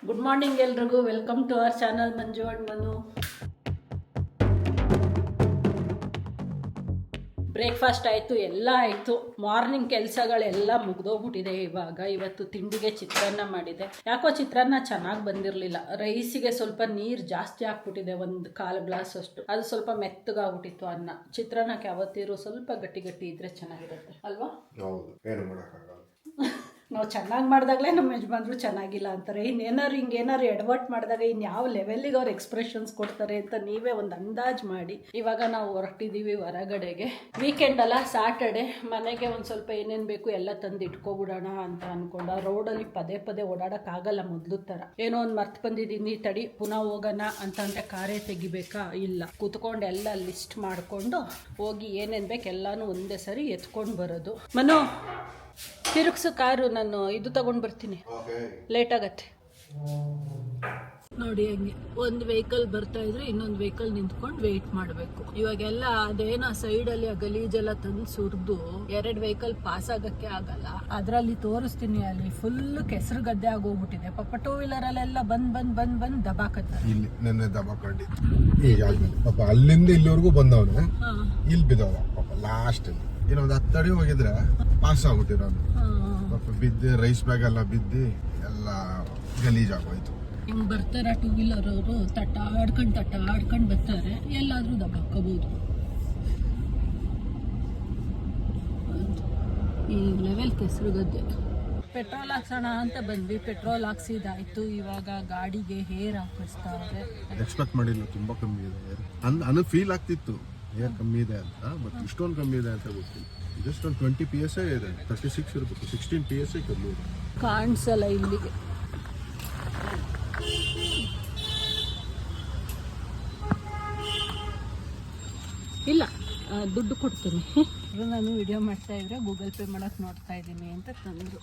Good morning ಎಲ್ರಿಗೂ. Welcome to our channel Manju and Manu. Breakfast ಆಯಿತು, ಎಲ್ಲ ಆಯಿತು. ಮಾರ್ನಿಂಗ್ ಕೆಲಸಗಳೆಲ್ಲ ಮುಗ್ದೋಗ್ಬಿಟ್ಟಿದೆ. ಇವತ್ತು ತಿಂಡಿಗೆ ಚಿತ್ರಾನ್ನ ಮಾಡಿದೆ. ಯಾಕೋ ಚಿತ್ರಾನ್ನ ಚೆನ್ನಾಗಿ ಬಂದಿರಲಿಲ್ಲ. ರೈಸಿಗೆ ಸ್ವಲ್ಪ ನೀರು ಜಾಸ್ತಿ ಹಾಕ್ಬಿಟ್ಟಿದೆ, ಒಂದು 1/4 ಗ್ಲಾಸ್ ಅಷ್ಟು. ಅದು ಸ್ವಲ್ಪ ಮೆತ್ತಗಾಗ್ಬಿಟ್ಟಿತ್ತು ಅನ್ನ. ಚಿತ್ರಾನ್ನಕ್ಕೆ ಯಾವತ್ತಿರೋ ಸ್ವಲ್ಪ ಗಟ್ಟಿ ಗಟ್ಟಿ ಇದ್ರೆ ಚೆನ್ನಾಗಿರುತ್ತೆ ಅಲ್ವಾ? ಹೌದು, ಏನು ಮಾಡೋಕ್ಕಾಗಲ್ಲ. ನಾವು ಚೆನ್ನಾಗಿ ಮಾಡಿದಾಗಲೇ ನಮ್ಮ ಯಜಮಾನ್ರು ಚೆನ್ನಾಗಿಲ್ಲ ಅಂತಾರೆ. ಇನ್ನೇನಾದ್ರು ಹಿಂಗೇನಾದ್ರು ಎಡವಟ್ ಮಾಡಿದಾಗ ಇನ್ಯಾವ ಲೆವೆಲ್ಲಿಗೆ ಅವ್ರು ಎಕ್ಸ್ಪ್ರೆಷನ್ಸ್ ಕೊಡ್ತಾರೆ ಅಂತ ನೀವೇ ಒಂದು ಅಂದಾಜು ಮಾಡಿ. ಇವಾಗ ನಾವು ಹೊರಟಿದ್ದೀವಿ ಹೊರಗಡೆಗೆ. ವೀಕೆಂಡ್ ಅಲ್ಲ, ಸ್ಯಾಟರ್ಡೆ. ಮನೆಗೆ ಒಂದು ಸ್ವಲ್ಪ ಏನೇನು ಬೇಕು ಎಲ್ಲ ತಂದು ಇಟ್ಕೊಬಿಡೋಣ ಅಂತ ಅಂದ್ಕೊಂಡು. ರೋಡಲ್ಲಿ ಪದೇ ಪದೇ ಓಡಾಡೋಕ್ಕಾಗಲ್ಲ ಮೊದಲು ಥರ. ಏನೋ ಒಂದು ಮರ್ತು ಬಂದಿದ್ದೀನಿ, ತಡಿ ಪುನಃ ಹೋಗೋಣ ಅಂತಂದರೆ ಕಾರೇ ತೆಗಿಬೇಕಾ? ಇಲ್ಲ, ಕೂತ್ಕೊಂಡು ಎಲ್ಲ ಲಿಸ್ಟ್ ಮಾಡಿಕೊಂಡು ಹೋಗಿ ಏನೇನು ಬೇಕು ಎಲ್ಲನೂ ಒಂದೇ ಸರಿ ಎತ್ಕೊಂಡು ಬರೋದು. ಮನು, ತಿರುಗಿಸು ಕಾರು, ನಾನು ಇದು ತಗೊಂಡು ಬರ್ತೀನಿ, ಲೇಟ್ ಆಗತ್ತೆ. ನೋಡಿ, ಹಂಗೆ ಒಂದು ವೆಹಿಕಲ್ ಬರ್ತಾ ಇದ್ರೆ ಇನ್ನೊಂದು ವೆಹಿಕಲ್ ನಿಂತ್ಕೊಂಡು ವೆಯ್ಟ್ ಮಾಡಬೇಕು. ಇವಾಗೆಲ್ಲ ಅದೇನೋ ಸೈಡಲ್ಲಿ ಆ ಗಲೀಜೆಲ್ಲ ತಂದು ಸುರಿದು 2 ವೆಹಿಕಲ್ ಪಾಸ್ ಆಗಕ್ಕೆ ಆಗಲ್ಲ. ಅದರಲ್ಲಿ ತೋರಿಸ್ತೀನಿ, ಅಲ್ಲಿ ಫುಲ್ ಕೆಸರು ಗದ್ದೆ ಆಗೋಗ್ಬಿಟ್ಟಿದೆ. ಪಾಪ 2 ವೀಲರಲ್ಲೆಲ್ಲ ಬಂದ್ ದಬಾಕತ್ತಾರೆ. ಇಲ್ಲಿ ನೆನ್ನೆ ದಬಾಕಂಡಿ ಪಾಪ ಅಲ್ಲಿಂದ ಇಲ್ಲಿವರೆಗೂ ಬಂದವನು, ಇಲ್ಲಿ ಬಿದ್ದವ ಪಾಪ. ಲಾಸ್ಟ್ ಇನ್ನೊಂದು 10 ಅಡಿ ಹೋಗಿದ್ರೆ ಪಾಸ್ ಆಗ್ಬಿಟ್ಟಿರೋನು ಪಾಪ. ಬಿದ್ದು ರೈಸ್ ಬ್ಯಾಗ್ ಎಲ್ಲ ಬಿದ್ದು ಎಲ್ಲ ಗಲೀಜಾಗೋಯ್ತು. ಹಿಂಗೆ ಬರ್ತಾರೆ 2 ವೀಲರ್ ಅವರು, ತಟ್ಟಾಡ್ಕೊಂಡು ಬರ್ತಾರೆ. ಎಲ್ಲಾದ್ರೂ ದಬಾಕೋಬಹುದು. ಈ ಲೆವೆಲ್ ಕೆಸರು ಗದ್ದೆ. ಪೆಟ್ರೋಲ್ ಹಾಕ್ಸೋಣ ಅಂತ ಬಂದ್ವಿ, ಪೆಟ್ರೋಲ್ ಹಾಕ್ಸಿದಾಯ್ತು. ಇವಾಗ ಗಾಡಿಗೆ ಹೇರ್ ಹಾಕಿಸ್ತಾರೆ. ಎಕ್ಸ್ಪೆಕ್ಟ್ ಮಾಡಿಲ್ಲ, ತುಂಬಾ ಕಮ್ಮಿ ಇದೆ. ಅನ್ನೋ ಫೀಲ್ ಆಗ್ತಿತ್ತು ಏರ್ ಕಮ್ಮಿ ಇದೆ ಅಂತ, ಬಟ್ ಇಷ್ಟೊಂದು ಕಮ್ಮಿ ಇದೆ ಅಂತ ಗೊತ್ತಿಲ್ಲ. ಜಸ್ಟ್ ಒಂದು 20 PSI ಇದೆ, 36 ಇರಬೇಕು, 16 PSI ಕಮ್ಮಿ ಇದೆ. ಕಾಣಿಸಲ್ಲ ಇಲ್ಲಿಗೆ. ಇಲ್ಲ, ದುಡ್ಡು ಕೊಡ್ತೀನಿ. ನಾನು ವಿಡಿಯೋ ಮಾಡ್ತಾ ಇದ್ರೆ ಗೂಗಲ್ ಪೇ ಮಾಡೋಕೆ ನೋಡ್ತಾ ಇದ್ದೀನಿ ಅಂತ ತಂದರು.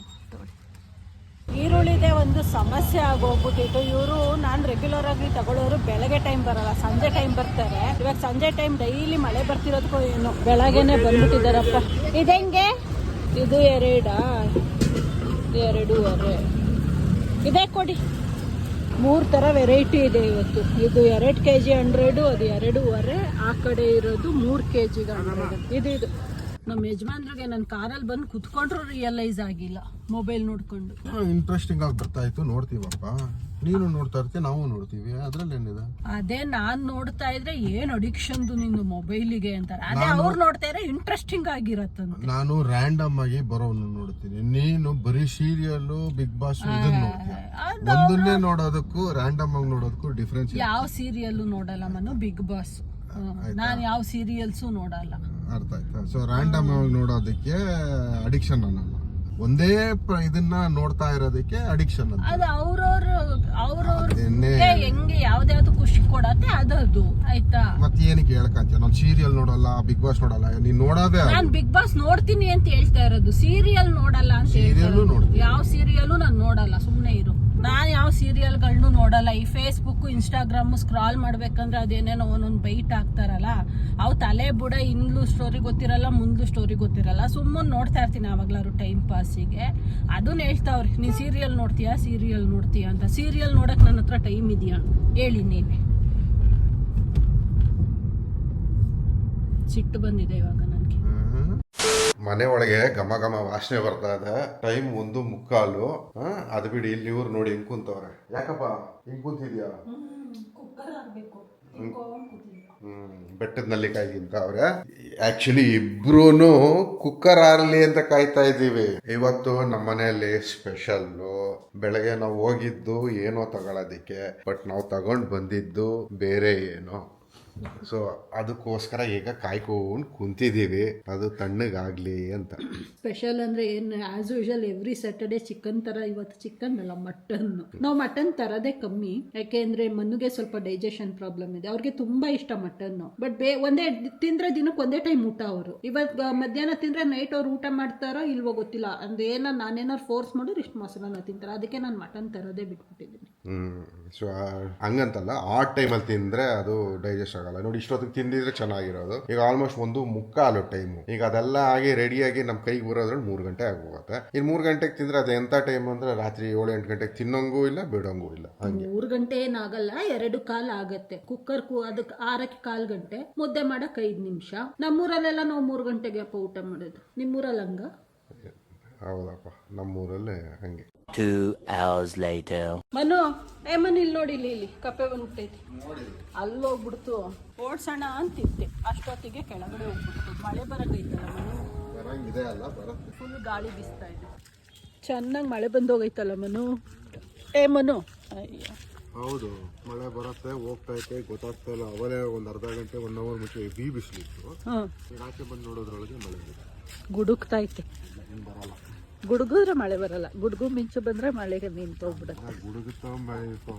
ಈರುಳ್ಳಿದೆ ಒಂದು ಸಮಸ್ಯೆ ಆಗೋಗ್ಬಿಟ್ಟಿತ್ತು. ಇವರು ನಾನು ರೆಗ್ಯುಲರ್ ಆಗಿ ತಗೊಳ್ಳೋರು ಬೆಳಗ್ಗೆ ಟೈಮ್ ಬರಲ್ಲ, ಸಂಜೆ ಟೈಮ್ ಬರ್ತಾರೆ. ಇವಾಗ ಸಂಜೆ ಟೈಮ್ ಡೈಲಿ ಮಳೆ ಬರ್ತಿರೋದಕ್ಕೂ ಏನು ಬೆಳಗ್ಗೆನೆ ಬಂದ್ಬಿಟ್ಟಿದ್ದಾರಪ್ಪ. ಇದೆಂಗೆ? ಇದು 2.5 ಇದೇ ಕೊಡಿ. 3 ಥರ ವೆರೈಟಿ ಇದೆ ಇವತ್ತು. ಇದು 2 kg 100, ಅದು 2.5. ಆ ಕಡೆ ಇರೋದು 3 kg 100. ಇದು ನಮ್ಮ ಯಜಮಾನ್ರಿಗೆ ನನ್ನ ಕಾರಲ್ಲಿ ಬಂದು ಕುತ್ಕೊಂಡ್ರು ರಿಯಲೈಸ್ ಆಗಿಲ್ಲ, ಮೊಬೈಲ್ ನೋಡ್ಕೊಂಡು. ಇಂಟ್ರೆಸ್ಟಿಂಗ್ ಆಗಿ ಬರ್ತಾ ಇತ್ತು, ನೋಡ್ತೀವಪ್ಪ. ನೀನು ನೋಡ್ತಾ ಇರ್ತೀವಿ, ನಾವು ನೋಡ್ತೀವಿ, ಅದ್ರಲ್ಲಿ ಏನಿದೆ? ಅದೇ ನಾನ್ ನೋಡ್ತಾ ಇದ್ರೆ ಏನ್ ಅಡಿಕ್ಷನ್ ನಿಂದು ಮೊಬೈಲಿಗೆ ಅಂತಾರೆ. ಅದೇ ಅವ್ರು ನೋಡ್ತಾ ಇದ್ರೆ ಇಂಟ್ರೆಸ್ಟಿಂಗ್ ಆಗಿರತ್ತಂತ. ನಾನು ರ್ಯಾಂಡಮ್ ಆಗಿ ಬರೋನು ನೋಡ್ತೀನಿ, ನೀನು ಬರೀ ಸೀರಿಯಲ್ ಬಿಗ್ ಬಾಸ್ ಇದನ್ನ ನೋಡ್ತೀಯ. ಒಂದನ್ನೇ ನೋಡೋದಕ್ಕೂ ರ್ಯಾಂಡಮ್ ಆಗಿ ನೋಡೋದಕ್ಕೂ ಡಿಫ್ರೆನ್ಸ್. ಯಾವ ಸೀರಿಯಲ್ ನೋಡಲ್ಲ ಮನು, ಬಿಗ್ ಬಾಸ್. ನಾನು ಯಾವ ಸೀರಿಯಲ್ಸು ನೋಡಲ್ಲ. ಅರ್ಥ ಆಯ್ತಾ? ಸೊ ರ್ಯಾಂಡಮ್ ಆಗಿ ನೋಡೋದಕ್ಕೆ ಅಡಿಕ್ಷನ್ ಅನ್ನಲ್ಲ, ಒಂದೇ ಇದನ್ನ ನೋಡ್ತಾ ಇರೋದಕ್ಕೆ ಅಡಿಕ್ಷನ್ ಅಂತ. ಅದು ಅವ್ರವ್ರಿಗೆ ಹೆಂಗೆ ಯಾವ್ದಾವ್ದು ಖುಷಿ ಕೊಡತ್ತೆ ಅದದು, ಆಯ್ತಾ? ಮತ್ತೆ ಏನಕ್ಕೆ ಹೇಳ್ಕಂತೀಯ? ನಾನು ಸೀರಿಯಲ್ ನೋಡಲ್ಲ, ಬಿಗ್ ಬಾಸ್ ನೋಡಲ್ಲ. ನೀನ್ ನೋಡೋದೇ ನಾನ್ ಬಿಗ್ ಬಾಸ್ ನೋಡ್ತೀನಿ ಅಂತ ಹೇಳ್ತಾ ಇರೋದು, ಸೀರಿಯಲ್ ನೋಡಲ್ಲ ಅಂತ. ಸೀರಿಯಲ್ ನೋಡ್ತೀನಿ, ಯಾವ ಸೀರಿಯಲ್ ನಾನು ನೋಡಲ್ಲ, ಸುಮ್ನೆ ಇರು. ನಾನು ಯಾವ ಸೀರಿಯಲ್ಗಳನ್ನು ನೋಡಲ್ಲ. ಈ ಫೇಸ್ಬುಕ್ ಇನ್ಸ್ಟಾಗ್ರಾಮ್ ಸ್ಕ್ರಾಲ್ ಮಾಡ್ಬೇಕಂದ್ರೆ ಅದೇನೇನೋ ಒಂದೊಂದು ಬೈಟ್ ಹಾಕ್ತಾರಲ್ಲ, ಅವು ತಲೆ ಬುಡ ಹಿಂದ್ಲು ಸ್ಟೋರಿ ಗೊತ್ತಿರಲ್ಲ, ಮುಂದ್ಲು ಸ್ಟೋರಿ ಗೊತ್ತಿರಲ್ಲ. ಸುಮ್ಮನೆ ನೋಡ್ತಾ ಇರ್ತೀನಿ ಯಾವಾಗ್ಲಾರು ಟೈಮ್ ಪಾಸಿಗೆ. ಅದನ್ನ ಹೇಳ್ತಾವ್ರಿ, ನೀ ಸೀರಿಯಲ್ ನೋಡ್ತೀಯಾ ಅಂತ. ಸೀರಿಯಲ್ ನೋಡಕ್ ನನ್ನ ಹತ್ರ ಟೈಮ್ ಇದೆಯಾ ಹೇಳಿ ನೀವೇ? ಸಿಟ್ಟು ಬಂದಿದೆ ಇವಾಗ ನನಗೆ. ಮನೆ ಒಳಗೆ ಘಮ ಘಮ ವಾಸನೆ ಬರ್ತಾ ಇದೆ. ಟೈಮ್ 1:45. ಅದು ಬಿಡಿ, ಇಲ್ಲಿ ಇವ್ರು ನೋಡಿ ಹಿಂಗ್ ಕುಂತವ್ರೆ. ಯಾಕಪ್ಪ ಹಿಂಗ್ ಕುಂತಿದ್ಯಾ? ಬೆಟ್ಟದ ನಲ್ಲಿಕಾಯಿಗಿಂತ ಅವ್ರೆ. ಆಕ್ಚುಲಿ ಇಬ್ರೂನು ಕುಕ್ಕರ್ ಆರ್ಲಿ ಅಂತ ಕಾಯ್ತಾ ಇದ್ದೀವಿ. ಇವತ್ತು ನಮ್ಮ ಮನೆಯಲ್ಲಿ ಸ್ಪೆಷಲ್. ಬೆಳಗ್ಗೆ ನಾವು ಹೋಗಿದ್ದು ಏನೋ ತಗೊಳೋದಿಕ್ಕೆ, ಬಟ್ ನಾವು ತಗೊಂಡ್ ಬಂದಿದ್ದು ಬೇರೆ ಏನೋ. ಸೊ ಅದಕ್ಕೋಸ್ಕರ ಈಗ ಕಾಯ್ಕೊಂಡು ಕುಂತಿದ್ದೀವಿ, ಅದು ತಣ್ಣಗಾಗ್ಲಿ ಅಂತ. ಸ್ಪೆಷಲ್ ಅಂದ್ರೆ ಏನು, as usual every Saturday chicken ತರ. ಇವತ್ತು ಚಿಕನ್ ಅಲ್ಲ, ಮಟನ್. ನಾವು ಮಟನ್ ತರದೇ ಕಮ್ಮಿ, ಯಾಕೆಂದ್ರೆ ಮನ್ನುಗೆ ಸ್ವಲ್ಪ ಡೈಜೆಷನ್ ಪ್ರಾಬ್ಲಮ್ ಇದೆ. ಅವ್ರಿಗೆ ತುಂಬಾ ಇಷ್ಟ ಮಟನ್. ಬಟ್ ಒಂದೇ ತಿಂದ್ರೆ ದಿನಕ್ಕೆ ಒಂದೇ ಟೈಮ್ ಊಟ ಅವರು. ಇವತ್ತು ಮಧ್ಯಾಹ್ನ ತಿಂದ್ರೆ ನೈಟ್ ಅವ್ರು ಊಟ ಮಾಡ್ತಾರೋ ಇಲ್ವೋ ಗೊತ್ತಿಲ್ಲ. ಅಂದ್ರೆ ನಾನೇನಾರು ಫೋರ್ಸ್ ಮಾಡಿದ್ರೆ ಇಷ್ಟು ಮೊಸರನ್ನ ತಿಂತಾರೆ. ಅದಕ್ಕೆ ನಾನು ಮಟನ್ ತರದೇ ಬಿಟ್ಬಿಟ್ಟಿದ್ದೀನಿ. ಸೊ ಹಂಗಂತಲ್ಲ, ಆ ಟೈಮಲ್ಲಿ ತಿಂದ್ರೆ ಅದು ಡೈಜೆಸ್ಟ್ ಆಗಲ್ಲ ನೋಡಿ. ಇಷ್ಟೊತ್ತಿಗೆ ತಿಂದಿದ್ರೆ ಚೆನ್ನಾಗಿರೋದು. ಈಗ ಆಲ್ಮೋಸ್ಟ್ 1:45 ಟೈಮು. ಈಗ ಅದೆಲ್ಲ ಆಗಿ ರೆಡಿಯಾಗಿ ನಮ್ಮ ಕೈಗೆ ಬರೋದ್ರಲ್ಲಿ 3 ಗಂಟೆ ಆಗೋಗುತ್ತೆ. ಇನ್ನು 3 ಗಂಟೆಗೆ ತಿಂದ್ರೆ ಅದು ಎಂಥ ಟೈಮ್ ಅಂದ್ರೆ ರಾತ್ರಿ 7-8 ಗಂಟೆಗೆ ತಿನ್ನೋಂಗೂ ಇಲ್ಲ ಬಿಡೋಂಗೂ ಇಲ್ಲ. ಹಂಗೆ 3 ಗಂಟೆ ಏನಾಗಲ್ಲ, 2 ಕಾಲು ಆಗತ್ತೆ. ಕುಕ್ಕರ್ ಅದಕ್ಕೆ 6-1/4 ಗಂಟೆ, ಮುದ್ದೆ ಮಾಡಕ್ 5 ನಿಮಿಷ. ನಮ್ಮೂರಲ್ಲೆಲ್ಲ ನಾವು 3 ಗಂಟೆಗೆ ಅಪ್ಪ ಊಟ ಮಾಡೋದು. ನಿಮ್ಮೂರಲ್ಲಿ ಹಂಗ? ಹೌದಪ್ಪ, ನಮ್ಮೂರಲ್ಲೇ ಹಂಗೆ. 2 hours later. ಮನು ಇಲ್ಲಿ ನೋಡಿ, ಇಲ್ಲಿ ಕಪ್ಪೆ ಬಂದ್ಬಿಟ್ಟೈತಿ. ಅಲ್ಲೋಗ್ಬಿಡ್ತು. ಓಡ್ಸೋಣ ಅಂತಿದ್ದೆ, ಅಷ್ಟೊತ್ತಿಗೆ ಕೆಳಗಡೆ ಹೋಗ್ಬಿಡ್ತು. ಮಳೆ ಬರಕೈತಲ್ಲ ಮನು, ಬರಂಗಿದೆ ಅಲ್ಲ, ಬರುತ್ತೆ. ಫುಲ್ ಗಾಳಿ ಬೀಸ್ತಾ ಇದೆ. ಚೆನ್ನಾಗಿ ಮಳೆ ಬಂದೋಗೈತಲ್ಲ ಮನು. ಮನು ಅಯ್ಯ, ಹೌದು ಮಳೆ ಬರುತ್ತೆ, ಹೋಗ್ತಾ ಐತೆ, ಗೊತ್ತಾಗ್ತಾ ಇಲ್ಲ. ಅವಲೇ ಒಂದು ಅರ್ಧ ಗಂಟೆ 1 ಅವರ್ ಮುಂಚೆ ಹೆವಿ ಬಿಸಿಲಿತ್ತು. ಆಚೆ ಬಂದು ನೋಡೋದ್ರೊಳಗೆ ಮಳೆ ಗುಡುಕ್ತಾ ಐತೆ. ಬರಲ್ಲ, ಗುಡುಗಿದ್ರೆ ಮಳೆ ಬರಲ್ಲ, ಗುಡುಗು ಮಿಂಚು ಬಂದ್ರೆ ಮಳೆಗೆ ನಿಂತೋಗ್ಬಿಡುತ್ತೆ. ಗುಡುಗುತ್ತ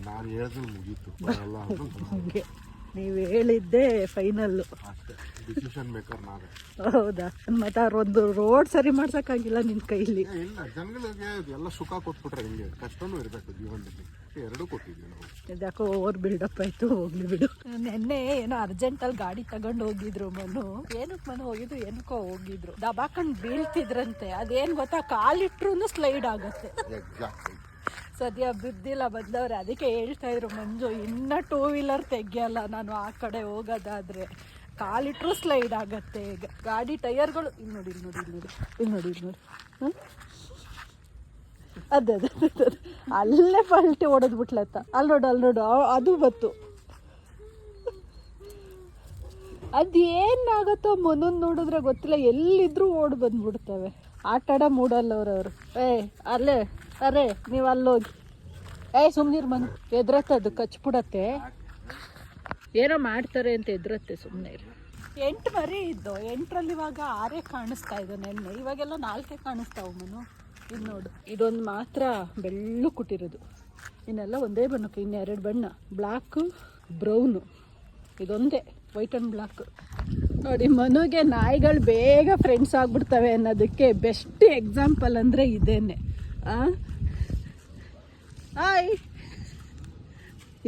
ನಾನು ಹೇಳಿದ್ರೆ ಮುಗೀತು, ಬರಲ್ಲ ಹಂಗೆ ನೀವು ಹೇಳಿದ್ದೆ ಫೈನಲ್ಲು. ಡಿಸಿಷನ್ ಮೇಕರ್ ನಾವೇ. ಹೌದಾ? ಮತ್ತೆ ಅವ್ರೊಂದು ರೋಡ್ ಸರಿ ಮಾಡ್ಸಕ್ಕಾಗಿಲ್ಲ ನಿನ್ನ ಕೈಲಿ? ಇಲ್ಲ, ಜನಗಳಿಗೆ ಎಲ್ಲ ಸುಖ ಕೊಟ್ಬಿಟ್ರೆ ಹಿಂಗೆ, ಕಷ್ಟನೂ ಇರಬೇಕು ಜೀವನದಲ್ಲಿ. 2 ಕೊಟ್ಟಿದ್ವಿ ನಾವು. ಇದ್ಯಾಕೋ ಓವರ್ ಬಿಲ್ಡಪ್ ಆಯ್ತು, ಹೋಗ್ಲಿ ಬಿಡು. ನೆನ್ನೆ ಏನೋ ಅರ್ಜೆಂಟಲ್ಲಿ ಗಾಡಿ ತಗೊಂಡು ಹೋಗಿದ್ರು ಮನು. ಏನಕ್ಕೆ ಮನು ಹೋಗಿದ್ರು, ಏನಕ್ಕೋ ಹೋಗಿದ್ರು. ದಬಾಕೊಂಡು ಬೀಳ್ತಿದ್ರಂತೆ. ಅದೇನು ಗೊತ್ತಾ, ಕಾಲಿಟ್ರು ಸ್ಲೈಡ್ ಆಗುತ್ತೆ. ಸದ್ಯ ಬಿದ್ದಿಲ್ಲ, ಬಂದವ್ರೆ. ಅದಕ್ಕೆ ಹೇಳ್ತಾ ಇದ್ರು ಮಂಜು, ಇನ್ನ 2 ವೀಲರ್ ತೆಗಿಯಲ್ಲ ನಾನು ಆ ಕಡೆ ಹೋಗೋದಾದ್ರೆ, ಕಾಲಿಟ್ರು ಸ್ಲೈಡ್ ಆಗತ್ತೆ. ಈಗ ಗಾಡಿ ಟೈರ್ಗಳು ಇಲ್ಲಿ ನೋಡಿ. ಅದೇ ಅಲ್ಲೇ ಪಲ್ಟಿ ಹೊಡೆದ್ಬಿಟ್ಲತ್ತ. ಅಲ್ಲಿ ನೋಡು ಅದು ಬತ್ತು. ಅದೇನಾಗತ್ತೋ ಮನನ್ ನೋಡಿದ್ರೆ ಗೊತ್ತಿಲ್ಲ, ಎಲ್ಲಿದ್ರು ಓಡ್ ಬಂದ್ಬಿಡ್ತವೆ. ಆಟಾಡ ಮೂಡಲ್ಲ ಅವ್ರವ್ರು. ಅರೇ ನೀವು ಅಲ್ಲೋಗಿ. ಸುಮ್ನಿರ್ ಮನು, ಎದ್ರತ್ತದು ಕಚ್ಬಿಡತ್ತೆ. ಏನೋ ಮಾಡ್ತಾರೆ ಅಂತ ಎದ್ರತ್ತೆ, ಸುಮ್ಮನೆ ಇರು. 8 ಮರಿ ಇದ್ದು, 8ರಲ್ಲಿ ಇವಾಗ 6 ಕಾಣಿಸ್ತಾ ಇದೆ. ನೆನ್ನೆ ಇವಾಗೆಲ್ಲ 4 ಕಾಣಿಸ್ತಾವ ಮನು. ಇದು ನೋಡು, ಇದೊಂದು ಮಾತ್ರ ಬೆಳ್ಳು ಕುಟ್ಟಿರೋದು. ಇನ್ನೆಲ್ಲ ಒಂದೇ ಬಣ್ಣಕ್ಕೆ, ಇನ್ನು 2 ಬಣ್ಣ, ಬ್ಲ್ಯಾಕು ಬ್ರೌನು. ಇದೊಂದೇ ವೈಟ್ ಆ್ಯಂಡ್ ಬ್ಲ್ಯಾಕ್. ನೋಡಿ, ಮನುಗೆ ನಾಯಿಗಳು ಬೇಗ ಫ್ರೆಂಡ್ಸ್ ಆಗ್ಬಿಡ್ತವೆ ಅನ್ನೋದಕ್ಕೆ ಬೆಸ್ಟ್ ಎಕ್ಸಾಂಪಲ್ ಅಂದರೆ ಇದೇನೆ.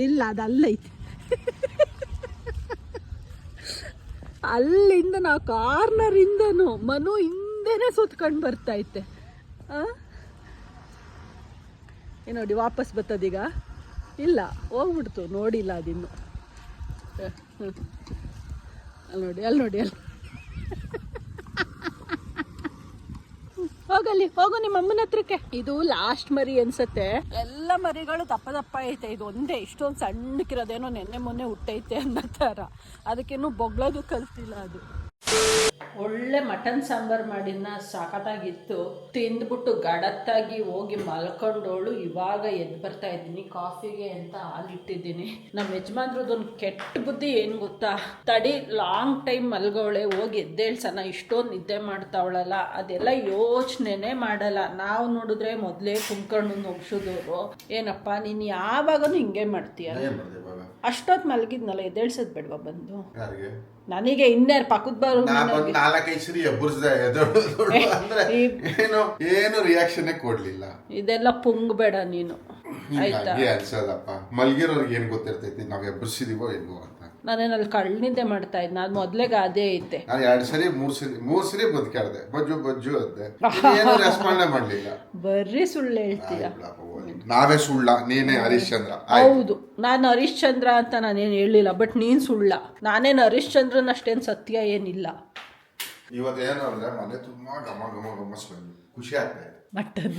ಇಲ್ಲ, ಅದಲ್ಲೈತೆ. ಅಲ್ಲಿಂದ ನಾವು ಕಾರ್ನರಿಂದನು ಮನು ಹಿಂದೆನೇ ಸುತ್ಕೊಂಡು ಬರ್ತೈತೆ. ನೋಡಿ, ವಾಪಸ್ ಬರ್ತದೀಗ. ಇಲ್ಲ, ಹೋಗ್ಬಿಡ್ತು, ನೋಡಿಲ್ಲ ಅದಿನ್ನು. ಅಲ್ಲಿ ನೋಡಿ ಹೋಗು ನಿಮ್ಮ ಅಮ್ಮನ ಹತ್ರಕ್ಕೆ. ಇದು ಲಾಸ್ಟ್ ಮರಿ ಅನ್ಸತ್ತೆ. ಎಲ್ಲ ಮರಿಗಳು ದಪ್ಪ ಐತೆ, ಇದು ಒಂದೇ ಇಷ್ಟೊಂದು ಸಣ್ಣಕ್ಕಿರೋದೇನೋ ನೆನ್ನೆ ಮೊನ್ನೆ ಹುಟ್ಟೈತೆ ಅನ್ನೋ ಥರ. ಅದಕ್ಕೇನು ಬೊಗ್ಳೋದು ಕಲ್ತಿಲ್ಲ ಅದು. ಒಳ್ಳೆ ಮಟನ್ ಸಾಂಬಾರು ಮಾಡಿನ ಸಾಕತ್ತಾಗಿತ್ತು. ತಿಂದ್ಬಿಟ್ಟು ಗಡತ್ತಾಗಿ ಹೋಗಿ ಮಲ್ಕೊಂಡೋಳು. ಇವಾಗ ಎದ್ದು ಬರ್ತಾ ಇದ್ದೀನಿ ಕಾಫಿಗೆ ಅಂತ ಹಾಲಿಟ್ಟಿದ್ದೀನಿ. ನಮ್ಮ ಯಜಮಾನ್ರದೊಂದು ಕೆಟ್ಟ ಬುದ್ಧಿ ಏನು ಗೊತ್ತಾ, ತಡಿ ಲಾಂಗ್ ಟೈಮ್ ಮಲ್ಗೋಳೆ, ಹೋಗಿ ಎದ್ದೇಳ್ಸನ, ಇಷ್ಟೊಂದು ನಿದ್ದೆ ಮಾಡ್ತಾವಳಲ್ಲ, ಅದೆಲ್ಲ ಯೋಚನೆನೇ ಮಾಡಲ್ಲ. ನಾವು ನೋಡಿದ್ರೆ ಮೊದಲೇ ಕುಂಕಣ್ಣು ಒಗ್ಸೋದವ್ರು. ಏನಪ್ಪ ನೀನು ಯಾವಾಗನೂ ಹಿಂಗೆ ಮಾಡ್ತೀಯ? ಅಷ್ಟೊತ್ತು ಮಲಗಿದ್ನಲ್ಲ, ಎದ್ದೇಳ್ಸೋದು ಬೇಡವಾ ಬಂದು? ನನಗೆ ಇನ್ನೇರು ಪಕ್ಕದ ಬರೋ 4-5 ಸರಿ ಎಬ್ಬರಿಸ್ದೆ, ಏನು ರಿಯಾಕ್ಷನ್ ಕೊಡ್ಲಿಲ್ಲ. ಇದೆಲ್ಲ ಪುಂಗ್ಬೇಡ ನೀನು, ಆಯ್ತಾ? ಅನ್ಸದಪ್ಪ, ಮಲ್ಗಿರೋರ್ಗೆ ಏನ್ ಗೊತ್ತಿರ್ತೈತಿ ನಾವ್ ಎಬ್ಬರಿಸಿದೀವೋ ಇಲ್ವೋ ಅಂತ. ನಾನೇನಲ್ಲಿ ಕಳ್ಳಿದ್ದೆ ಮಾಡ್ತಾ ಇದ್ದೆ. ನಾನು ಮೊದ್ಲೇಗ ಅದೇ ಐತೆ. ನಾನು 2 ಸರಿ 3 ಸರಿ ಬದುಕಾಡ್ದೆ, ಬಜ್ಜು ಅಂದೆ, ಏನು ರೆಸ್ಪಾಂಡ್ ಮಾಡ್ಲಿಲ್ಲ. ಬರ್ರಿ ಸುಳ್ಳು ಹೇಳ್ತೀಯ. ನಾವೇ ಸುಳ್ಳ, ನೀನೇ ಹರಿಶ್ಚಂದ್ರ? ಹೌದು, ನಾನು ಹರಿಶ್ಚಂದ್ರ ಅಂತ ನಾನೇನು ಹೇಳಿಲ್ಲ, ಬಟ್ ನೀನ್ ಸುಳ್ಳ. ನಾನೇನು ಹರಿಶ್ಚಂದ್ರನ್ ಅಷ್ಟೇನು ಸತ್ಯ ಏನಿಲ್ಲ. ಇವತ್ತೇನು ಅಂದ್ರೆ ಮನೆ ತುಂಬಾ ಗಮಸ್ ಬಂದು ಖುಷಿ ಆಗ್ತಾ ಇದೆ. ಮಟನ್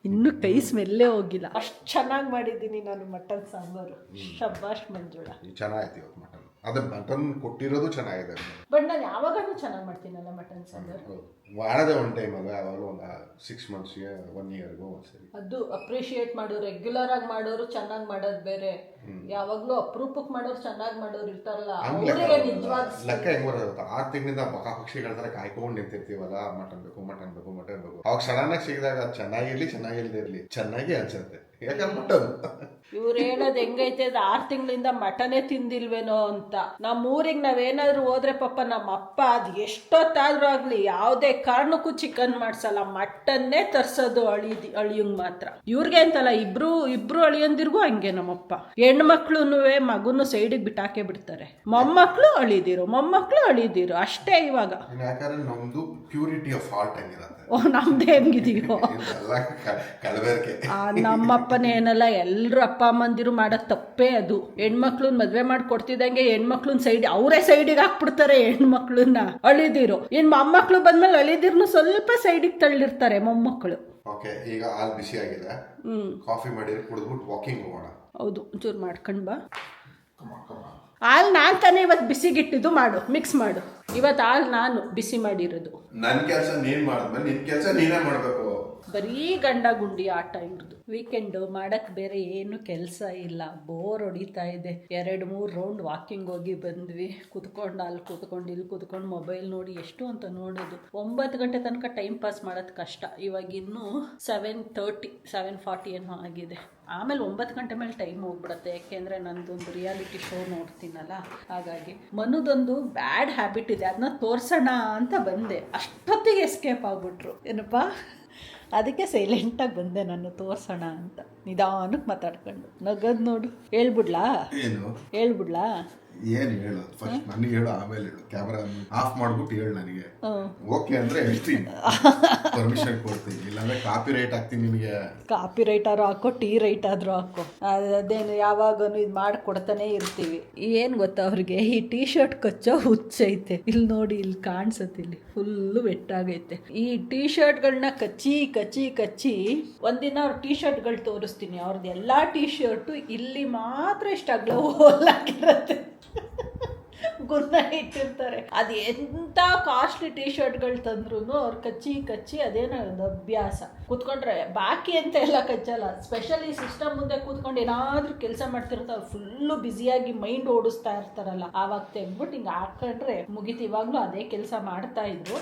ಇನ್ನು ಕೈ ಸ್ಮೆಲ್ಲೇ ಹೋಗಿಲ್ಲ, ಅಷ್ಟು ಚೆನ್ನಾಗಿ ಮಾಡಿದ್ದೀನಿ ನಾನು ಮಟನ್ ಸಾಂಬಾರು. ಶಬ್ಬಾಷ್ ಮಂಜುಳ, ಚೆನ್ನಾಗಿತ್ತು ಇವತ್ತು ಮಟನ್. ಅದೇ ಮಟನ್ ಕೊಟ್ಟಿರೋದು ಚೆನ್ನಾಗಿದೆ. ಬಟ್ ನಾನು ಯಾವಾಗಲೂ ಚೆನ್ನಾಗಿ ಮಾಡ್ತೀನಲ್ಲ ಮಟನ್ ಸಾಂಬಾರು. ವಾರದ 1 ಟೈಮ್ ಅಲ್ಲ, ಯಾವಾಗಲೂ ಒಂದು 6 ಮಂತ್ಸ್ಗೆ 1 ಇಯರ್ಗೂ ಒಂದ್ಸರಿ. ಅದು ಅಪ್ರಿಷಿಯೇಟ್ ಮಾಡೋರು, ರೆಗ್ಯುಲರ್ ಆಗಿ ಮಾಡೋರು ಚೆನ್ನಾಗಿ ಮಾಡೋದು ಬೇರೆ, ಯಾವಾಗಲೂ ಅಪರೂಪಕ್ಕೆ ಮಾಡೋರು ಚೆನ್ನಾಗಿ ಮಾಡೋರು ಇರ್ತಾರಲ್ಲ, ಅವರಿಗೆ ನಿಜವಾದ ಲೆಕ್ಕ ಹೆಂಗ್ ಬರುತ್ತೆ. 6 ತಿಂಗಳಿಂದ ಪಕ್ಷಿಗಳ ತರ ಕಾಯ್ಕೊಂಡು ನಿಂತಿರ್ತೀವಲ್ಲ, ಮಟನ್ ಬೇಕು. ಅವಾಗ ಸಡನ್ ಆಗಿ ಸಿಗಿದಾಗ ಅದು ಚೆನ್ನಾಗಿಲ್ದೇ ಇರ್ಲಿ, ಚೆನ್ನಾಗಿ ಅನ್ಸುತ್ತೆ. ಯಾಕಂದ್ರೆ ಮಟನ್ ಇವ್ರು ಹೇಳೋದು ಹೆಂಗೈತೆ, 6 ತಿಂಗಳಿಂದ ಮಟನೇ ತಿಂದಿಲ್ವೇನೋ ಅಂತ. ನಮ್ಮೂರಿಗೆ ನಾವೇನಾದ್ರೂ ಹೋದ್ರೆ ಪಾಪ ನಮ್ಮ ಅಪ್ಪ ಅದು ಎಷ್ಟೊತ್ತಾದ್ರೂ ಆಗ್ಲಿ ಯಾವುದೇ ಕಾರಣಕ್ಕೂ ಚಿಕನ್ ಮಾಡ್ಸಲ್ಲ, ಮಟನ್ನೇ ತರ್ಸೋದು ಅಳಿಯಂಗ್ ಮಾತ್ರ. ಇವ್ರಿಗೆ ಅಂತಲ್ಲ, ಇಬ್ರು ಅಳಿಯಂದಿರ್ಗೂ ಹಂಗೆ. ನಮ್ಮಪ್ಪ ಹೆಣ್ಮಕ್ಳು ಮಗುನು ಸೈಡಿಗೆ ಬಿಟ್ಟಾಕೆ ಬಿಡ್ತಾರೆ. ಮೊಮ್ಮಕ್ಕಳು ಅಳಿದಿರು ಅಷ್ಟೇ ಇವಾಗ. ಯಾಕಂದ್ರೆ ನಮ್ದು ಪ್ಯೂರಿಟಿ ಆಫ್ ಹಾರ್ಟ್ ಹೆಂಗಿರತ್ತೆ, ನಮ್ದೇ ಹೆಂಗಿದೀವೋ ನಮ್ಮಪ್ಪನೇನಲ್ಲ, ಎಲ್ರು ಅಪ್ಪ ಅಮ್ಮಂದಿರು ಮಾಡೋದು ತಪ್ಪೇ ಅದು. ಹೆಣ್ಮಕ್ಳನ್ನ ಮದ್ವೆ ಮಾಡಿ ಕೊಡ್ತಿದ್ದಂಗೆ ಹೆಣ್ಮಕ್ಳನ್ನ ಅವರೇ ಸೈಡಿಗೆ ಹಾಕ್ಬಿಡ್ತಾರೆ. ಹೆಣ್ಮಕ್ಳನ್ನ ಅಳಿದಿರು, ಇನ್ ಮೊಮ್ಮಕ್ಳು ಬಂದ್ಮೇಲೆ ಅಳಿದಿರ್ನು ಸ್ವಲ್ಪ ಸೈಡಿಗೆ ತಳ್ಳಿರ್ತಾರೆ ಮೊಮ್ಮಕ್ಕಳು. ಓಕೆ, ಈಗ ಹಾಲು ಬಿಸಿ ಆಗಿದೆ, ಕಾಫಿ ಮಾಡಿ ಕುಡಿದ್ಬಿಟ್ಟು ವಾಕಿಂಗ್ ಹೋಗೋಣ. ಹೌದು, ಒಂಚೂರು ಮಾಡ್ಕೊಂಡ್ ಬಾ. ಹಾಲು ನಾನು ತಾನೇ ಇವತ್ತು ಬಿಸಿಗಿಟ್ಟಿದ್ದು, ಮಾಡು, ಮಿಕ್ಸ್ ಮಾಡು. ಇವತ್ತು ಹಾಲು ನಾನು ಬಿಸಿ ಮಾಡಿರೋದು. ನನ್ನ ಕೆಲಸ ನೀನ್ ಮಾಡಿದ್ಮೇಲೆ ನಿನ್ ಕೆಲಸ ನೀನೇ ಮಾಡ್ಬೇಕು. ಬರೀ ಗಂಡ ಗುಂಡಿ ಆಟ ಇವ್ರದ್ದು. ವೀಕೆಂಡ್ ಮಾಡಕ್ ಬೇರೆ ಏನು ಕೆಲಸ ಇಲ್ಲ, ಬೋರ್ ಹೊಡಿತಾ ಇದೆ. 2-3 ರೌಂಡ್ ವಾಕಿಂಗ್ ಹೋಗಿ ಬಂದ್ವಿ. ಕುತ್ಕೊಂಡು ಅಲ್ಲಿ ಕುತ್ಕೊಂಡು ಇಲ್ಲಿ ಕುತ್ಕೊಂಡು ಮೊಬೈಲ್ ನೋಡಿ ಎಷ್ಟು ಅಂತ ನೋಡೋದು. 9 ಗಂಟೆ ತನಕ ಟೈಮ್ ಪಾಸ್ ಮಾಡೋದು ಕಷ್ಟ. ಇವಾಗ ಇನ್ನೂ 7:40 ಏನೋ ಆಗಿದೆ. ಆಮೇಲೆ 9 ಗಂಟೆ ಮೇಲೆ ಟೈಮ್ ಹೋಗ್ಬಿಡತ್ತೆ, ಯಾಕೆಂದರೆ ನಂದೊಂದು ರಿಯಾಲಿಟಿ ಶೋ ನೋಡ್ತೀನಲ್ಲ, ಹಾಗಾಗಿ. ಮನದೊಂದು ಬ್ಯಾಡ್ ಹ್ಯಾಬಿಟ್ ಇದೆ, ಅದನ್ನ ತೋರ್ಸೋಣ ಅಂತ ಬಂದೆ. ಅಷ್ಟೊತ್ತಿಗೆ ಎಸ್ಕೇಪ್ ಆಗ್ಬಿಟ್ರು. ಏನಪ್ಪ, ಅದಕ್ಕೆ ಸೈಲೆಂಟಾಗಿ ಬಂದೆ ನಾನು, ತೋರ್ಸೋಣ ಅಂತ. ನಿಧಾನಕ್ಕೆ ಮಾತಾಡ್ಕೊಂಡು ನಗದ್ ನೋಡು. ಹೇಳ್ಬಿಡ್ಲಾ ಏನು ಹೇಳೋದು? ಫಸ್ಟ್ ನನಗೆ ಹೇಳು, ಆಮೇಲೆ ಹೇಳು. ಕ್ಯಾಮ್ರಾ ಆಫ್ ಮಾಡ್ಬಿಟ್ಟು ಹೇಳು ನನಗೆ. ಓಕೆ ಅಂದ್ರೆ ಹೇಳ್ತೀನಿ, ಪರ್ಮಿಷನ್ ಕೊಡ್ತೀನಿ. ಇಲ್ಲಾಂದ್ರೆ ಕಾಪಿ ರೈಟ್ ಹಾಕ್ತೀನಿ ನಿನಗೆ. ಕಾಪಿ ರೈಟ್ ಆದ್ರೂ ಹಾಕೋ, ಟೀ ರೈಟ್ ಆದ್ರೂ ಹಾಕೋ, ಅದೇನು ಯಾವಾಗೂ ಇದು ಮಾಡಿಕೊಡ್ತಾನೆ ಇರ್ತೀವಿ. ಏನು ಗೊತ್ತಾ ಅವ್ರಿಗೆ, ಈ ಟೀ ಶರ್ಟ್ ಕಚ್ಚೋ ಹುಚ್ಚೈತೆ. ಇಲ್ಲಿ ನೋಡಿ, ಇಲ್ಲಿ ಕಾಣಿಸುತ್ತೆ, ಇಲ್ಲಿ ಫುಲ್ಲು ವೆಟ್ಟಾಗೈತೆ. ಈ ಟೀ ಶರ್ಟ್ಗಳನ್ನ ಕಚ್ಚಿ ಒಂದಿನ ಅವ್ರ ಟೀ ಶರ್ಟ್ಗಳು ತೋರಿಸ್ತೀನಿ. ಅವ್ರದ್ದು ಎಲ್ಲ ಟೀ ಶರ್ಟು ಇಲ್ಲಿ ಮಾತ್ರ ಇಷ್ಟು ಅಗ್ಲ ಹೋಲಾಕಿರತ್ತೆ, ಗುನ್ನ ಇಟ್ಟಿರ್ತಾರೆ. ಅದು ಎಂಥ ಕಾಸ್ಟ್ಲಿ ಟೀ ಶರ್ಟ್ಗಳು ತಂದ್ರೂ ಅವ್ರು ಕಚ್ಚಿ ಅದೇನೋ ಒಂದು ಅಭ್ಯಾಸ. ಕೂತ್ಕೊಂಡ್ರೆ ಬಾಕಿ ಅಂತ ಎಲ್ಲ ಕಚ್ಚಲ್ಲ, ಸ್ಪೆಷಲಿ ಸಿಸ್ಟಮ್ ಮುಂದೆ ಕೂತ್ಕೊಂಡು ಏನಾದ್ರೂ ಕೆಲಸ ಮಾಡ್ತಿರ್ತಾರೆ, ಫುಲ್ಲು ಬ್ಯುಸಿಯಾಗಿ ಮೈಂಡ್ ಓಡಿಸ್ತಾ ಇರ್ತಾರಲ್ಲ, ಆವಾಗ ತೆಗ್ಬಿಟ್ಟು ಹಿಂಗೆ ಹಾಕೊಂಡ್ರೆ ಮುಗಿತು. ಇವಾಗಲೂ ಅದೇ ಕೆಲಸ ಮಾಡ್ತಾ ಇದ್ರು.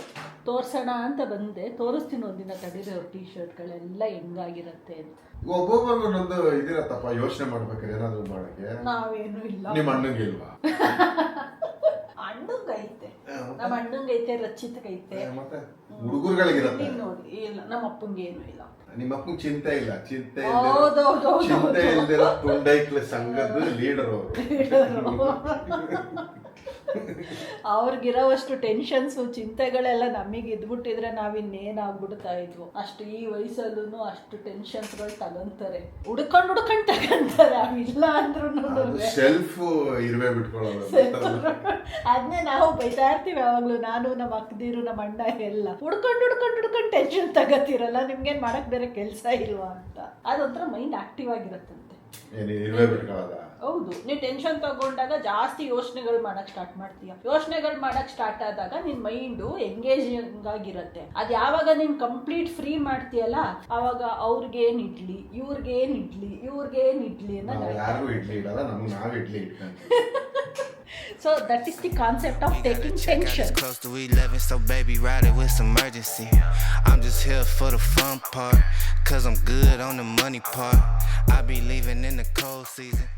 ತೋರ್ಸೋಣ ಅಂತ ಬಂದೆ, ತೋರಿಸ್ತೀನಿ ಒಂದಿನ ತಡೀರಿ ಅವ್ರ ಟೀ ಶರ್ಟ್ಗಳೆಲ್ಲ ಹೆಂಗಾಗಿರತ್ತೆ ಅಂತ. ಒಬ್ಬೊಬ್ಬರಿಗೂ ಒಂದೊಂದು ಇದಿರತ್ತಪ್ಪ, ಯೋಚನೆ ಮಾಡ್ಬೇಕಾದ್ರೆ ಏನಾದ್ರು ಮಾಡಕ್ಕೆ. ನಾವೇನು ಇಲ್ಲ. ನಿಮ್ಮ ಅಣ್ಣಂಗೆ ಇಲ್ವಾ? ಅಣ್ಣಂಗೈತೆ, ನಮ್ಮ ಅಣ್ಣಂಗೈತೆ, ರಚಿತಗೈತೆ, ಮತ್ತೆ ಹುಡುಗರುಗಳಿಗಿರತ್ತೆ ನೋಡಿ. ಇಲ್ಲ, ನಮ್ಮ ಅಪ್ಪಂಗೆ ಏನು ಇಲ್ಲ. ನಿಮ್ಮ ಅಪ್ಪಂಗೆ ಚಿಂತೆ ಇಲ್ಲ. ಚಿಂತೆ ಹೌದೌದು, ಇಲ್ದಿರೋ ತುಂಡೈಕ್ಲ ಸಂಘದ ಲೀಡರ್ ಅವರು. ಅವ್ರಿಗಿರೋವಷ್ಟು ಟೆನ್ಷನ್ಸು ಚಿಂತೆಗಳೆಲ್ಲ ನಮಗೆ ಇದ್ಬಿಟ್ಟಿದ್ರೆ ನಾವಿನ್ನೇನಾಗ್ಬಿಡ್ತಾ ಇದ್ವು. ಅಷ್ಟು ಈ ವಯಸ್ಸಲ್ಲೂ ಅಷ್ಟು ಟೆನ್ಷನ್ಸ್ಗಳು ತಗೊಂತಾರೆ, ಹುಡ್ಕೊಂಡು ತಗೊಂತಾರೆ. ಅವಿಲ್ಲ ಅಂದ್ರೂ ಸೆಲ್ಫ್ ಇರುವೆ ಬಿಟ್ಕೊಳ್ಳೋದು. ಅದನ್ನೇ ನಾವು ಬೈತಾ ಇರ್ತೀವಿ ಯಾವಾಗ್ಲೂ, ನಾನು, ನಮ್ಮ ಅಕ್ಕದಿರು, ನಮ್ಮ ಅಣ್ಣ ಎಲ್ಲ. ಹುಡ್ಕೊಂಡು ಟೆನ್ಷನ್ ತಗೋತಿರಲ್ಲ, ನಿಮ್ಗೇನ್ ಮಾಡಕ್ ಬೇರೆ ಕೆಲಸ ಇಲ್ವಾ ಅಂತ. ಅದೊಂಥರ ಮೈಂಡ್ ಆಕ್ಟಿವ್ ಆಗಿರತ್ತಂತೆ. ಹೌದು, ನೀ ಟೆನ್ಷನ್ ತಗೊಂಡಾಗ ಜಾಸ್ತಿ ಯೋಚನೆಗಳು ಮಾಡಕ್ ಸ್ಟಾರ್ಟ್ ಮಾಡ್ತೀಯ. ಯೋಚನೆಗಳು ಮಾಡಕ್ ಸ್ಟಾರ್ಟ್ ಆದಾಗ ನಿನ್ ಮೈಂಡು ಎಂಗೇಜಿಂಗ್ ಆಗಿರತ್ತೆ. ಅದ್ ಯಾವಾಗ ನೀನ್ ಕಂಪ್ಲೀಟ್ ಫ್ರೀ ಮಾಡ್ತೀಯಲ್ಲ, ಅವಾಗ ಅವ್ರಿಗೇನ್ idli, ಇವ್ರಿಗೇನ್ idli So that is the concept of taking tension. Close to 11, so baby ride it with some urgency. I'm just here for the fun part, cause I'm good on the money part. I be leaving in the cold season.